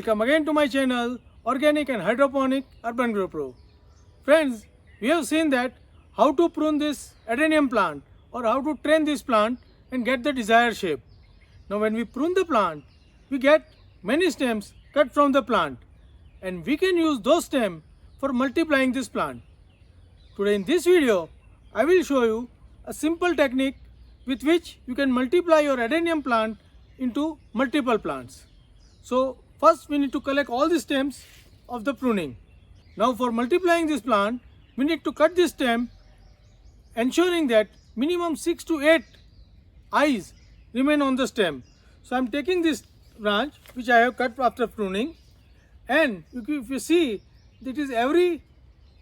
Welcome again to my channel Organic and Hydroponic Urban Grow Pro. Friends, we have seen that how to prune this adenium plant or how to train this plant and get the desired shape. Now when we prune the plant, we get many stems cut from the plant and we can use those stems for multiplying this plant. Today in this video, I will show you a simple technique with which you can multiply your adenium plant into multiple plants. So first we need to collect all the stems of the pruning. Now for multiplying this plant, we need to cut this stem, ensuring that minimum 6 to 8 eyes remain on the stem. So I am taking this branch which I have cut after pruning, and if you see, it is every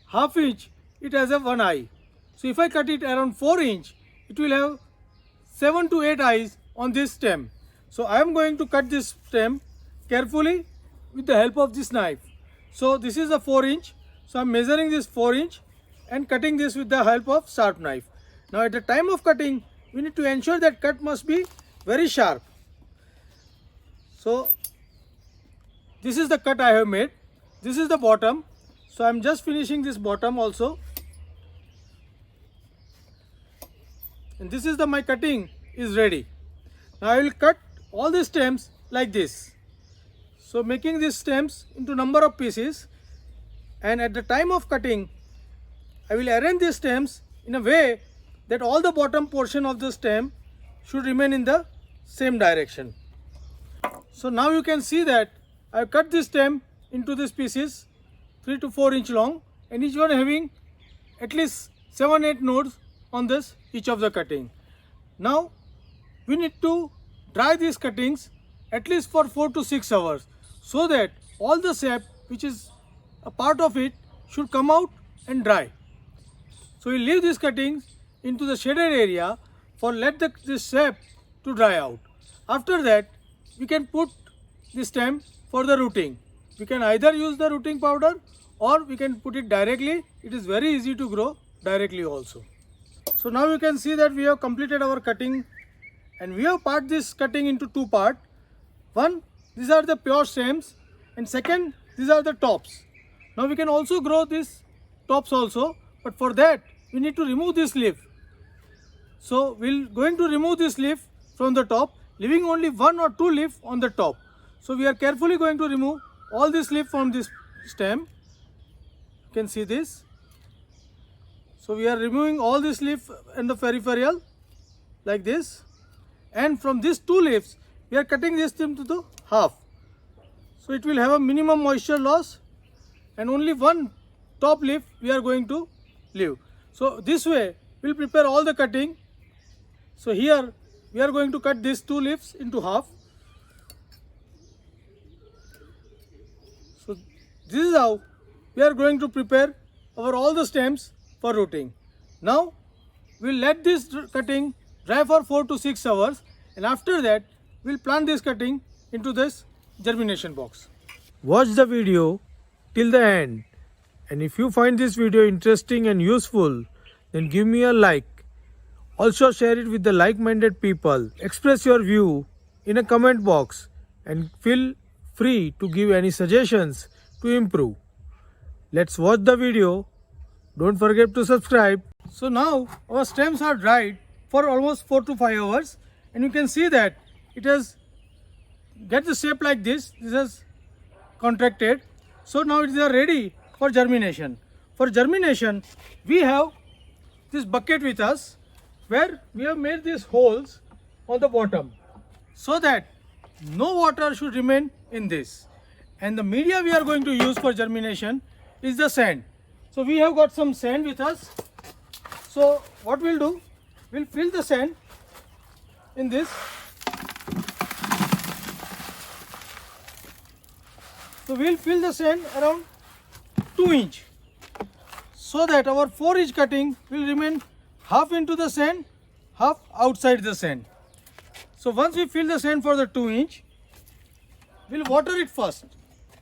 half inch it has a one eye. So if I cut it around 4 inch, it will have 7 to 8 eyes on this stem. So I am going to cut this stem carefully with the help of this knife. So this is a 4 inch. So I am measuring this 4 inch and cutting this with the help of sharp knife. Now at the time of cutting, we need to ensure that cut must be very sharp. So this is the cut I have made. This is the bottom. So I am just finishing this bottom also. And this is my cutting is ready. Now I will cut all the stems like this. So making these stems into number of pieces, and at the time of cutting, I will arrange these stems in a way that all the bottom portion of the stem should remain in the same direction. So now you can see that I have cut this stem into these pieces 3 to 4 inch long, and each one having at least 7-8 nodes on this each of the cutting. Now we need to dry these cuttings at least for 4 to 6 hours, so that all the sap which is a part of it should come out and dry. So we leave these cuttings into the shaded area for let this sap to dry out. After that, we can put the stem for the rooting. We can either use the rooting powder or we can put it directly. It is very easy to grow directly also. So now you can see that we have completed our cutting, and we have part this cutting into two parts. One, these are the pure stems, and second, these are the tops. Now we can also grow these tops also, but for that we need to remove this leaf. So we are going to remove this leaf from the top, leaving only 1 or 2 leaf on the top. So we are carefully going to remove all this leaf from this stem. You can see this. So we are removing all this leaf and the peripheral like this, and from these 2 leaves we are cutting this stem to the half. So it will have a minimum moisture loss, and only 1 top leaf we are going to leave. So this way we will prepare all the cutting. So here we are going to cut these 2 leaves into half. So this is how we are going to prepare our all the stems for rooting. Now we will let this cutting dry for 4 to 6 hours, and after that we will plant this cutting into this germination box. Watch the video till the end, and if you find this video interesting and useful, then give me a like. Also share it with the like-minded people. Express your view in a comment box and feel free to give any suggestions to improve. Let's watch the video. Don't forget to subscribe. So now our stems are dried for almost 4 to 5 hours, and you can see that it has get the shape like this. This has contracted. So now it is ready for germination. For germination, we have this bucket with us, where we have made these holes on the bottom so that no water should remain in this. And the media we are going to use for germination is the sand. So we have got some sand with us. So what we'll do, we'll fill the sand in this. So we'll fill the sand around 2 inch, so that our 4 inch cutting will remain half into the sand, half outside the sand. So once we fill the sand for the 2 inch, we'll water it first.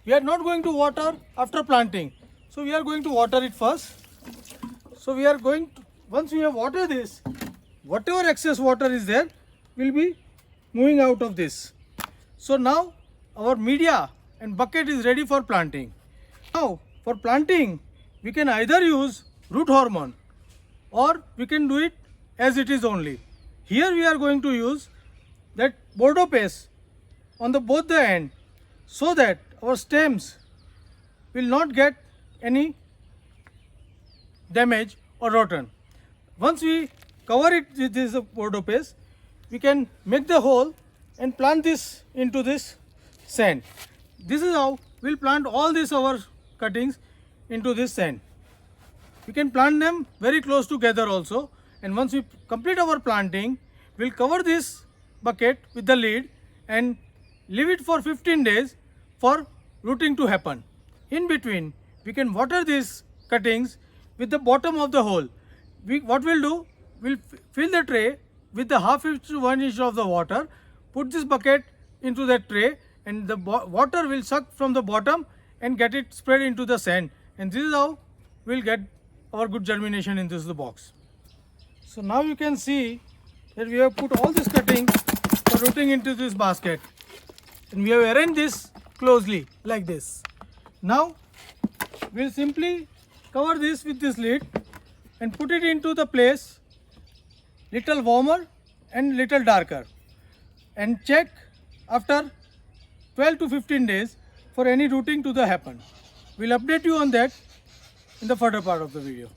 We are not going to water after planting. So we are going to water it first. So we are going to, once we have watered this, whatever excess water is there will be moving out of this. So now our media and bucket is ready for planting. Now for planting we can either use root hormone or we can do it as it is only. Here we are going to use that Bordeaux paste on both the end so that our stems will not get any damage or rotten. Once we cover it with this Bordeaux paste, we can make the hole and plant this into this sand. This is how we'll plant all these our cuttings into this sand. We can plant them very close together also, and once we complete our planting, we'll cover this bucket with the lid and leave it for 15 days for rooting to happen. In between, we can water these cuttings with the bottom of the hole. What we'll do, we'll fill the tray with the half inch to 1 inch of the water, put this bucket into that tray, and the water will suck from the bottom and get it spread into the sand, and this is how we'll get our good germination in this box. So now you can see that we have put all this cutting for rooting into this basket, and we have arranged this closely like this. Now we'll simply cover this with this lid and put it into the place little warmer and little darker, and check after 12 to 15 days for any rooting to happen. We'll update you on that in the further part of the video.